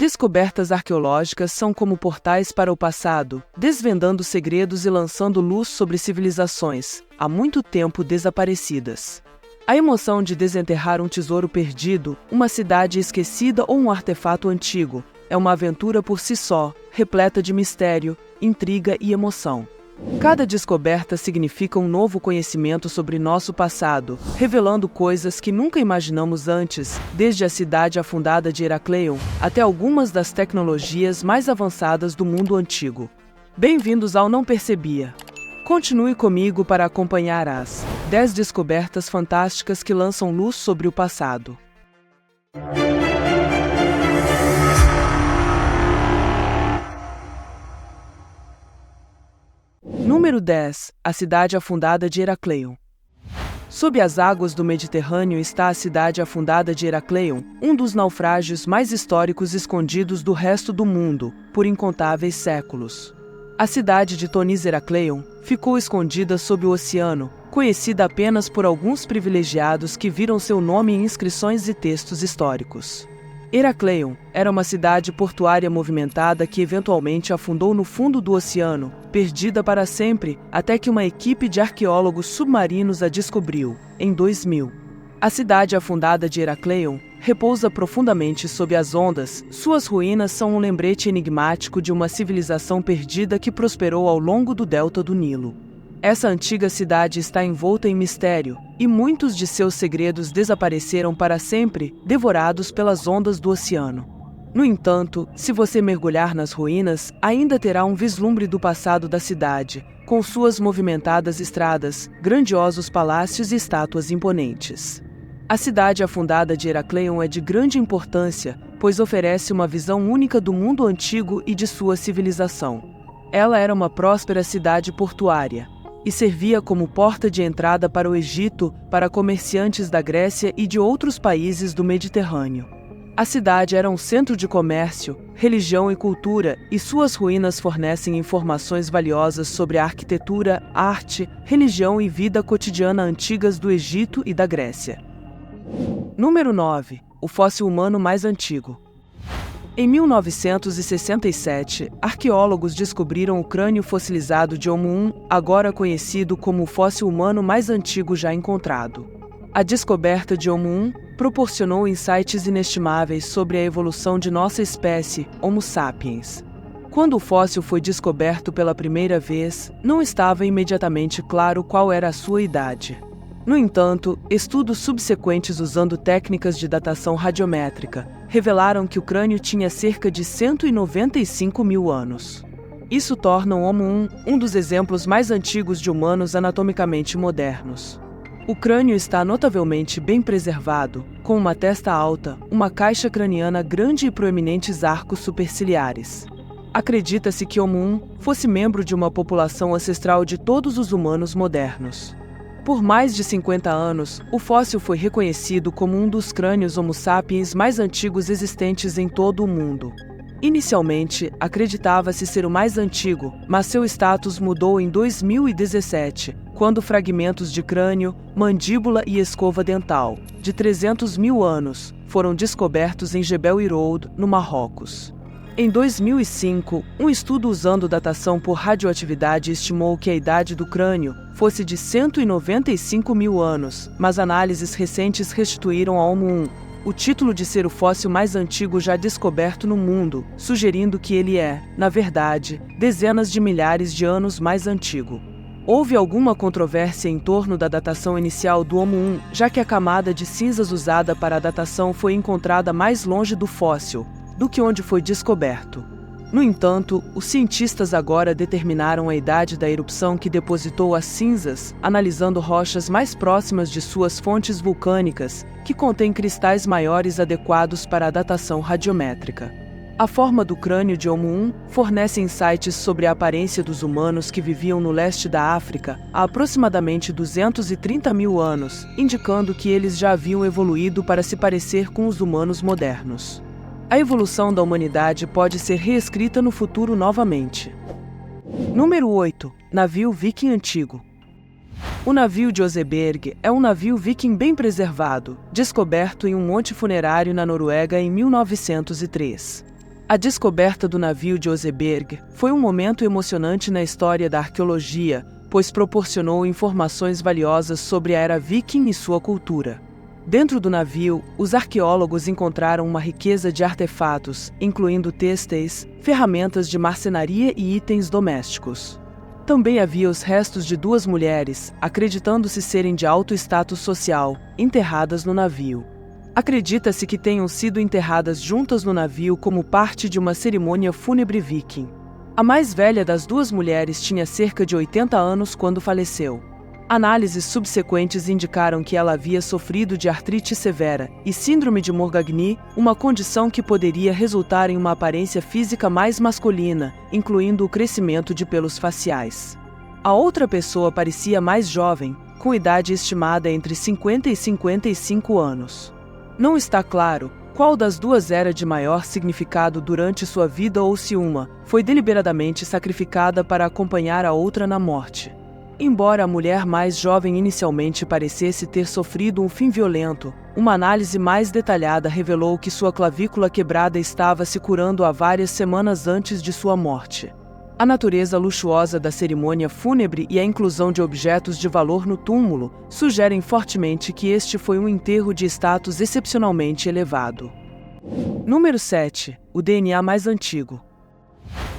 Descobertas arqueológicas são como portais para o passado, desvendando segredos e lançando luz sobre civilizações, há muito tempo desaparecidas. A emoção de desenterrar um tesouro perdido, uma cidade esquecida ou um artefato antigo, é uma aventura por si só, repleta de mistério, intriga e emoção. Cada descoberta significa um novo conhecimento sobre nosso passado, revelando coisas que nunca imaginamos antes, desde a cidade afundada de Herakleion até algumas das tecnologias mais avançadas do mundo antigo. Bem-vindos ao Não Percebia! Continue comigo para acompanhar as 10 descobertas fantásticas que lançam luz sobre o passado. Número 10. A cidade afundada de Herakleion. Sob as águas do Mediterrâneo está a cidade afundada de Herakleion, um dos naufrágios mais históricos escondidos do resto do mundo, por incontáveis séculos. A cidade de Thonis Herakleion ficou escondida sob o oceano, conhecida apenas por alguns privilegiados que viram seu nome em inscrições e textos históricos. Herakleion era uma cidade portuária movimentada que eventualmente afundou no fundo do oceano, perdida para sempre, até que uma equipe de arqueólogos submarinos a descobriu, em 2000. A cidade afundada de Herakleion repousa profundamente sob as ondas. Suas ruínas são um lembrete enigmático de uma civilização perdida que prosperou ao longo do delta do Nilo. Essa antiga cidade está envolta em mistério, e muitos de seus segredos desapareceram para sempre, devorados pelas ondas do oceano. No entanto, se você mergulhar nas ruínas, ainda terá um vislumbre do passado da cidade, com suas movimentadas estradas, grandiosos palácios e estátuas imponentes. A cidade afundada de Herakleion é de grande importância, pois oferece uma visão única do mundo antigo e de sua civilização. Ela era uma próspera cidade portuária e servia como porta de entrada para o Egito, para comerciantes da Grécia e de outros países do Mediterrâneo. A cidade era um centro de comércio, religião e cultura, e suas ruínas fornecem informações valiosas sobre a arquitetura, arte, religião e vida cotidiana antigas do Egito e da Grécia. Número 9. O fóssil humano mais antigo. Em 1967, arqueólogos descobriram o crânio fossilizado de Homo 1, agora conhecido como o fóssil humano mais antigo já encontrado. A descoberta de Homo 1 proporcionou insights inestimáveis sobre a evolução de nossa espécie, Homo sapiens. Quando o fóssil foi descoberto pela primeira vez, não estava imediatamente claro qual era a sua idade. No entanto, estudos subsequentes usando técnicas de datação radiométrica revelaram que o crânio tinha cerca de 195 mil anos. Isso torna o Homo 1 um dos exemplos mais antigos de humanos anatomicamente modernos. O crânio está notavelmente bem preservado, com uma testa alta, uma caixa craniana grande e proeminentes arcos superciliares. Acredita-se que Homo 1 fosse membro de uma população ancestral de todos os humanos modernos. Por mais de 50 anos, o fóssil foi reconhecido como um dos crânios Homo sapiens mais antigos existentes em todo o mundo. Inicialmente, acreditava-se ser o mais antigo, mas seu status mudou em 2017, quando fragmentos de crânio, mandíbula e escova dental, de 300 mil anos, foram descobertos em Jebel Irhoud, no Marrocos. Em 2005, um estudo usando datação por radioatividade estimou que a idade do crânio fosse de 195 mil anos, mas análises recentes restituíram a Homo 1 o título de ser o fóssil mais antigo já descoberto no mundo, sugerindo que ele é, na verdade, dezenas de milhares de anos mais antigo. Houve alguma controvérsia em torno da datação inicial do Homo 1, já que a camada de cinzas usada para a datação foi encontrada mais longe do fóssil do que onde foi descoberto. No entanto, os cientistas agora determinaram a idade da erupção que depositou as cinzas, analisando rochas mais próximas de suas fontes vulcânicas, que contêm cristais maiores adequados para a datação radiométrica. A forma do crânio de Homo 1 fornece insights sobre a aparência dos humanos que viviam no leste da África há aproximadamente 230 mil anos, indicando que eles já haviam evoluído para se parecer com os humanos modernos. A evolução da humanidade pode ser reescrita no futuro novamente. Número 8. Navio viking antigo. O navio de Oseberg é um navio viking bem preservado, descoberto em um monte funerário na Noruega em 1903. A descoberta do navio de Oseberg foi um momento emocionante na história da arqueologia, pois proporcionou informações valiosas sobre a era viking e sua cultura. Dentro do navio, os arqueólogos encontraram uma riqueza de artefatos, incluindo têxteis, ferramentas de marcenaria e itens domésticos. Também havia os restos de duas mulheres, acreditando-se serem de alto status social, enterradas no navio. Acredita-se que tenham sido enterradas juntas no navio como parte de uma cerimônia fúnebre viking. A mais velha das duas mulheres tinha cerca de 80 anos quando faleceu. Análises subsequentes indicaram que ela havia sofrido de artrite severa e síndrome de Morgagni, uma condição que poderia resultar em uma aparência física mais masculina, incluindo o crescimento de pelos faciais. A outra pessoa parecia mais jovem, com idade estimada entre 50 e 55 anos. Não está claro qual das duas era de maior significado durante sua vida ou se uma foi deliberadamente sacrificada para acompanhar a outra na morte. Embora a mulher mais jovem inicialmente parecesse ter sofrido um fim violento, uma análise mais detalhada revelou que sua clavícula quebrada estava se curando há várias semanas antes de sua morte. A natureza luxuosa da cerimônia fúnebre e a inclusão de objetos de valor no túmulo sugerem fortemente que este foi um enterro de status excepcionalmente elevado. Número 7. O DNA mais antigo.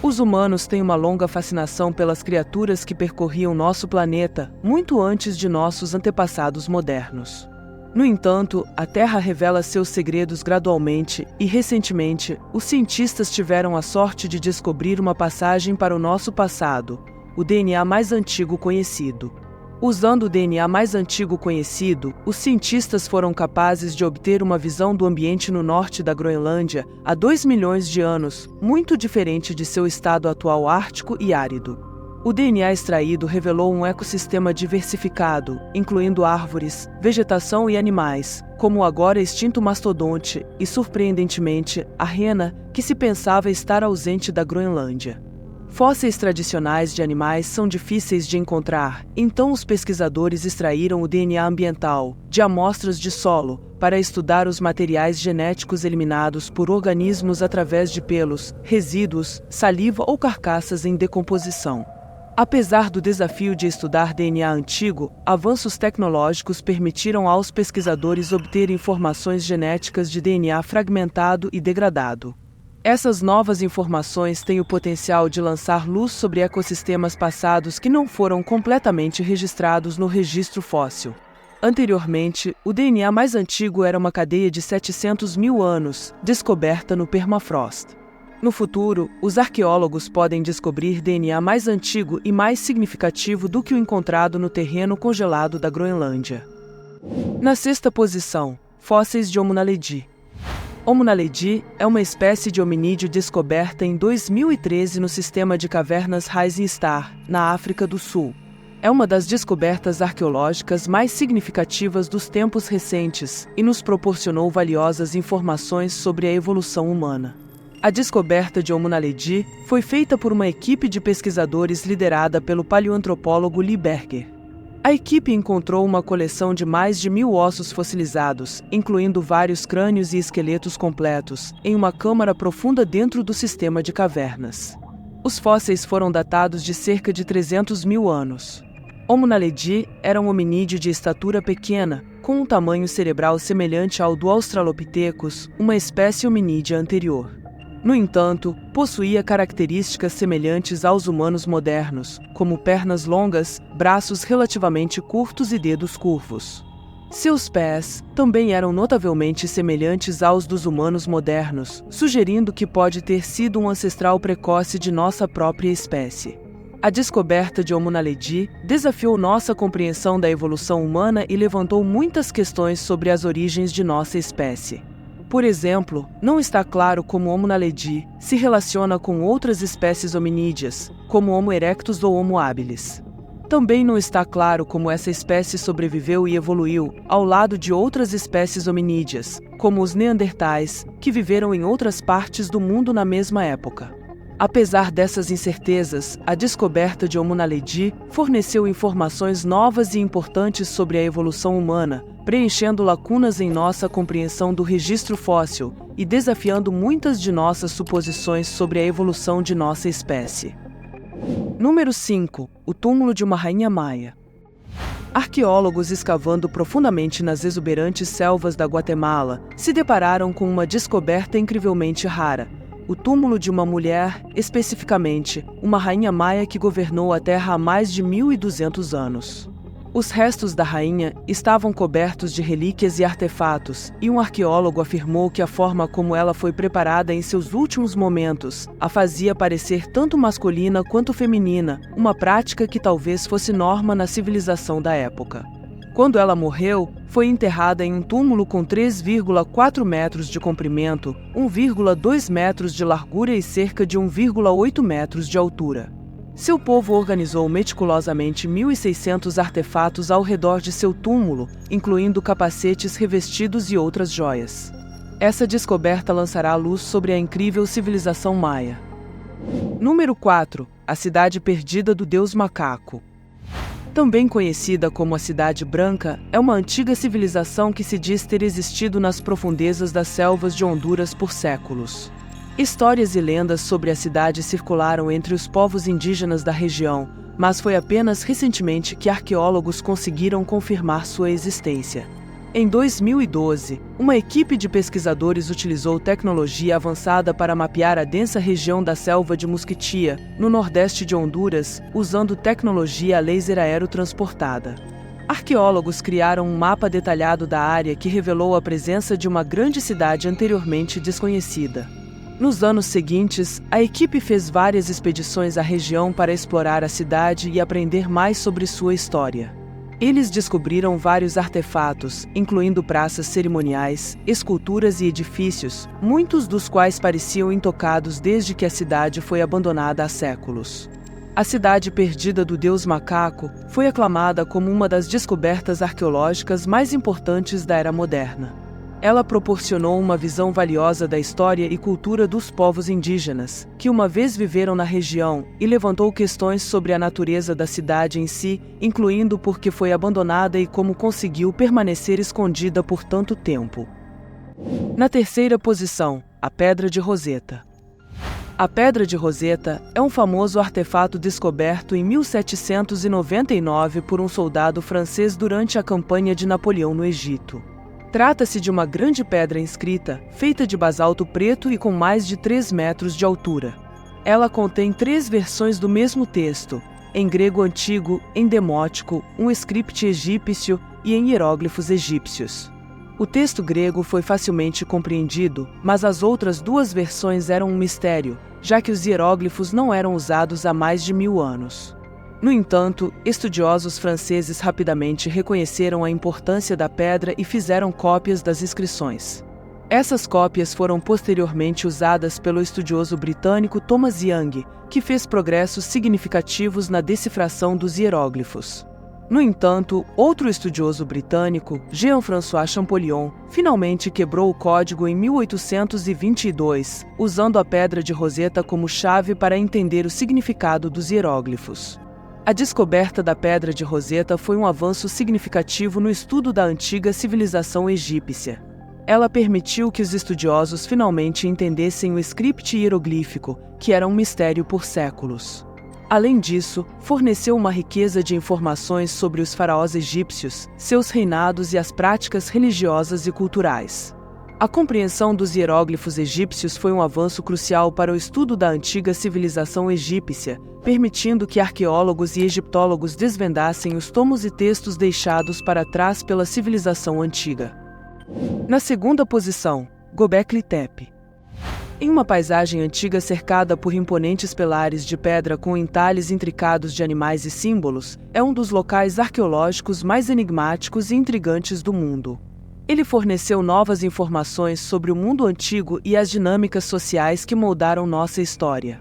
Os humanos têm uma longa fascinação pelas criaturas que percorriam nosso planeta muito antes de nossos antepassados modernos. No entanto, a Terra revela seus segredos gradualmente e, recentemente, os cientistas tiveram a sorte de descobrir uma passagem para o nosso passado, o DNA mais antigo conhecido. Usando o DNA mais antigo conhecido, os cientistas foram capazes de obter uma visão do ambiente no norte da Groenlândia há 2 milhões de anos, muito diferente de seu estado atual ártico e árido. O DNA extraído revelou um ecossistema diversificado, incluindo árvores, vegetação e animais, como o agora extinto mastodonte e, surpreendentemente, a rena, que se pensava estar ausente da Groenlândia. Fósseis tradicionais de animais são difíceis de encontrar, então os pesquisadores extraíram o DNA ambiental, de amostras de solo, para estudar os materiais genéticos eliminados por organismos através de pelos, resíduos, saliva ou carcaças em decomposição. Apesar do desafio de estudar DNA antigo, avanços tecnológicos permitiram aos pesquisadores obter informações genéticas de DNA fragmentado e degradado. Essas novas informações têm o potencial de lançar luz sobre ecossistemas passados que não foram completamente registrados no registro fóssil. Anteriormente, o DNA mais antigo era uma cadeia de 700 mil anos, descoberta no permafrost. No futuro, os arqueólogos podem descobrir DNA mais antigo e mais significativo do que o encontrado no terreno congelado da Groenlândia. Na sexta posição, fósseis de Homo naledi. Homo naledi é uma espécie de hominídeo descoberta em 2013 no sistema de cavernas Rising Star, na África do Sul. É uma das descobertas arqueológicas mais significativas dos tempos recentes e nos proporcionou valiosas informações sobre a evolução humana. A descoberta de Homo naledi foi feita por uma equipe de pesquisadores liderada pelo paleoantropólogo Lee Berger. A equipe encontrou uma coleção de mais de 1.000 ossos fossilizados, incluindo vários crânios e esqueletos completos, em uma câmara profunda dentro do sistema de cavernas. Os fósseis foram datados de cerca de 300 mil anos. Homo naledi era um hominídeo de estatura pequena, com um tamanho cerebral semelhante ao do Australopithecus, uma espécie hominídea anterior. No entanto, possuía características semelhantes aos humanos modernos, como pernas longas, braços relativamente curtos e dedos curvos. Seus pés também eram notavelmente semelhantes aos dos humanos modernos, sugerindo que pode ter sido um ancestral precoce de nossa própria espécie. A descoberta de Homo naledi desafiou nossa compreensão da evolução humana e levantou muitas questões sobre as origens de nossa espécie. Por exemplo, não está claro como Homo naledi se relaciona com outras espécies hominídeas, como Homo erectus ou Homo habilis. Também não está claro como essa espécie sobreviveu e evoluiu ao lado de outras espécies hominídeas, como os neandertais, que viveram em outras partes do mundo na mesma época. Apesar dessas incertezas, a descoberta de Homo naledi forneceu informações novas e importantes sobre a evolução humana, preenchendo lacunas em nossa compreensão do registro fóssil e desafiando muitas de nossas suposições sobre a evolução de nossa espécie. Número 5. O túmulo de uma rainha maia. Arqueólogos escavando profundamente nas exuberantes selvas da Guatemala se depararam com uma descoberta incrivelmente rara: o túmulo de uma mulher, especificamente, uma rainha maia que governou a Terra há mais de 1.200 anos. Os restos da rainha estavam cobertos de relíquias e artefatos, e um arqueólogo afirmou que a forma como ela foi preparada em seus últimos momentos a fazia parecer tanto masculina quanto feminina, uma prática que talvez fosse norma na civilização da época. Quando ela morreu, foi enterrada em um túmulo com 3,4 metros de comprimento, 1,2 metros de largura e cerca de 1,8 metros de altura. Seu povo organizou meticulosamente 1.600 artefatos ao redor de seu túmulo, incluindo capacetes revestidos e outras joias. Essa descoberta lançará luz sobre a incrível civilização maia. Número 4. A cidade perdida do deus macaco. Também conhecida como a Cidade Branca, é uma antiga civilização que se diz ter existido nas profundezas das selvas de Honduras por séculos. Histórias e lendas sobre a cidade circularam entre os povos indígenas da região, mas foi apenas recentemente que arqueólogos conseguiram confirmar sua existência. Em 2012, uma equipe de pesquisadores utilizou tecnologia avançada para mapear a densa região da selva de Musquitia, no nordeste de Honduras, usando tecnologia laser aerotransportada. Arqueólogos criaram um mapa detalhado da área que revelou a presença de uma grande cidade anteriormente desconhecida. Nos anos seguintes, a equipe fez várias expedições à região para explorar a cidade e aprender mais sobre sua história. Eles descobriram vários artefatos, incluindo praças cerimoniais, esculturas e edifícios, muitos dos quais pareciam intocados desde que a cidade foi abandonada há séculos. A cidade perdida do deus macaco foi aclamada como uma das descobertas arqueológicas mais importantes da era moderna. Ela proporcionou uma visão valiosa da história e cultura dos povos indígenas, que uma vez viveram na região, e levantou questões sobre a natureza da cidade em si, incluindo por que foi abandonada e como conseguiu permanecer escondida por tanto tempo. Na terceira posição, a Pedra de Roseta. A Pedra de Roseta é um famoso artefato descoberto em 1799 por um soldado francês durante a campanha de Napoleão no Egito. Trata-se de uma grande pedra inscrita, feita de basalto preto e com mais de 3 metros de altura. Ela contém 3 versões do mesmo texto, em grego antigo, em demótico, um script egípcio e em hieróglifos egípcios. O texto grego foi facilmente compreendido, mas as outras 2 versões eram um mistério, já que os hieróglifos não eram usados há mais de 1000 anos. No entanto, estudiosos franceses rapidamente reconheceram a importância da pedra e fizeram cópias das inscrições. Essas cópias foram posteriormente usadas pelo estudioso britânico Thomas Young, que fez progressos significativos na decifração dos hieróglifos. No entanto, outro estudioso britânico, Jean-François Champollion, finalmente quebrou o código em 1822, usando a Pedra de Roseta como chave para entender o significado dos hieróglifos. A descoberta da Pedra de Roseta foi um avanço significativo no estudo da antiga civilização egípcia. Ela permitiu que os estudiosos finalmente entendessem o script hieroglífico, que era um mistério por séculos. Além disso, forneceu uma riqueza de informações sobre os faraós egípcios, seus reinados e as práticas religiosas e culturais. A compreensão dos hieróglifos egípcios foi um avanço crucial para o estudo da antiga civilização egípcia, permitindo que arqueólogos e egiptólogos desvendassem os tomos e textos deixados para trás pela civilização antiga. Na segunda posição, Göbekli Tepe. Em uma paisagem antiga cercada por imponentes pilares de pedra com entalhes intricados de animais e símbolos, é um dos locais arqueológicos mais enigmáticos e intrigantes do mundo. Ele forneceu novas informações sobre o mundo antigo e as dinâmicas sociais que moldaram nossa história.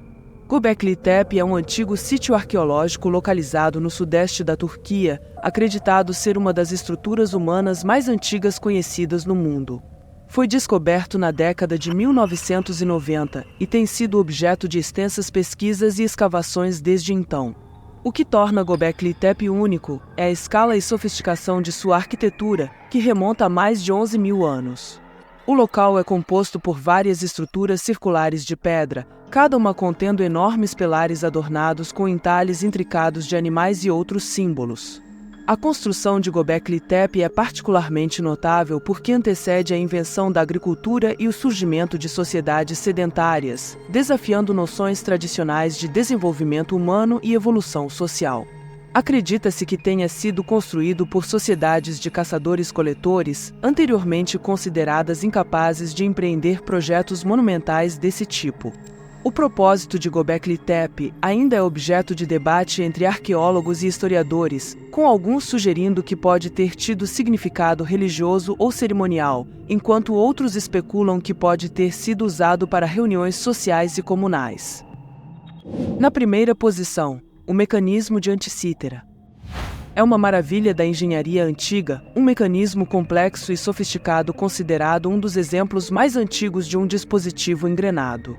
Göbekli Tepe é um antigo sítio arqueológico localizado no sudeste da Turquia, acreditado ser uma das estruturas humanas mais antigas conhecidas no mundo. Foi descoberto na década de 1990 e tem sido objeto de extensas pesquisas e escavações desde então. O que torna Göbekli Tepe único é a escala e sofisticação de sua arquitetura, que remonta a mais de 11.000 anos. O local é composto por várias estruturas circulares de pedra, cada uma contendo enormes pilares adornados com entalhes intricados de animais e outros símbolos. A construção de Göbekli Tepe é particularmente notável porque antecede a invenção da agricultura e o surgimento de sociedades sedentárias, desafiando noções tradicionais de desenvolvimento humano e evolução social. Acredita-se que tenha sido construído por sociedades de caçadores-coletores, anteriormente consideradas incapazes de empreender projetos monumentais desse tipo. O propósito de Göbekli Tepe ainda é objeto de debate entre arqueólogos e historiadores, com alguns sugerindo que pode ter tido significado religioso ou cerimonial, enquanto outros especulam que pode ter sido usado para reuniões sociais e comunais. Na primeira posição, o mecanismo de Anticítera. É uma maravilha da engenharia antiga, um mecanismo complexo e sofisticado considerado um dos exemplos mais antigos de um dispositivo engrenado.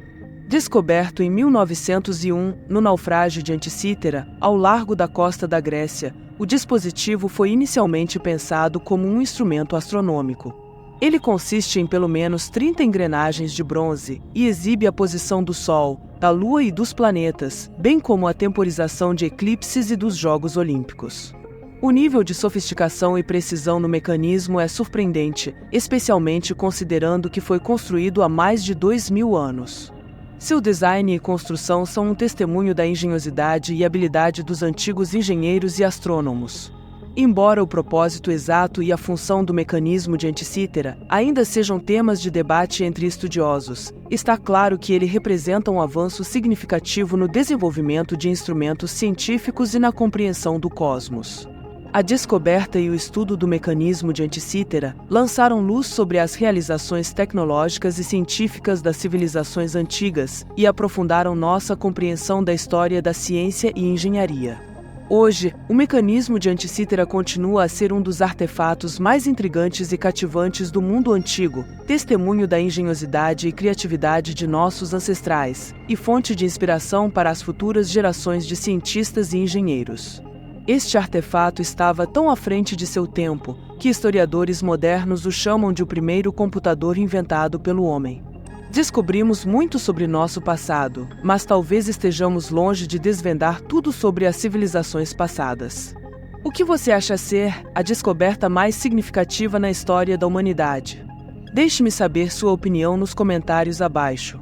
Descoberto em 1901, no naufrágio de Anticítera, ao largo da costa da Grécia, o dispositivo foi inicialmente pensado como um instrumento astronômico. Ele consiste em pelo menos 30 engrenagens de bronze e exibe a posição do Sol, da Lua e dos planetas, bem como a temporização de eclipses e dos Jogos Olímpicos. O nível de sofisticação e precisão no mecanismo é surpreendente, especialmente considerando que foi construído há mais de 2.000 anos. Seu design e construção são um testemunho da engenhosidade e habilidade dos antigos engenheiros e astrônomos. Embora o propósito exato e a função do mecanismo de Anticítera ainda sejam temas de debate entre estudiosos, está claro que ele representa um avanço significativo no desenvolvimento de instrumentos científicos e na compreensão do cosmos. A descoberta e o estudo do mecanismo de Anticítera lançaram luz sobre as realizações tecnológicas e científicas das civilizações antigas e aprofundaram nossa compreensão da história da ciência e engenharia. Hoje, o mecanismo de Anticítera continua a ser um dos artefatos mais intrigantes e cativantes do mundo antigo, testemunho da engenhosidade e criatividade de nossos ancestrais, e fonte de inspiração para as futuras gerações de cientistas e engenheiros. Este artefato estava tão à frente de seu tempo que historiadores modernos o chamam de o primeiro computador inventado pelo homem. Descobrimos muito sobre nosso passado, mas talvez estejamos longe de desvendar tudo sobre as civilizações passadas. O que você acha ser a descoberta mais significativa na história da humanidade? Deixe-me saber sua opinião nos comentários abaixo.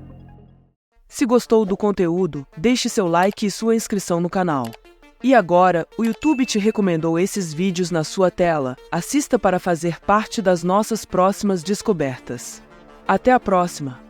Se gostou do conteúdo, deixe seu like e sua inscrição no canal. E agora, o YouTube te recomendou esses vídeos na sua tela. Assista para fazer parte das nossas próximas descobertas. Até a próxima!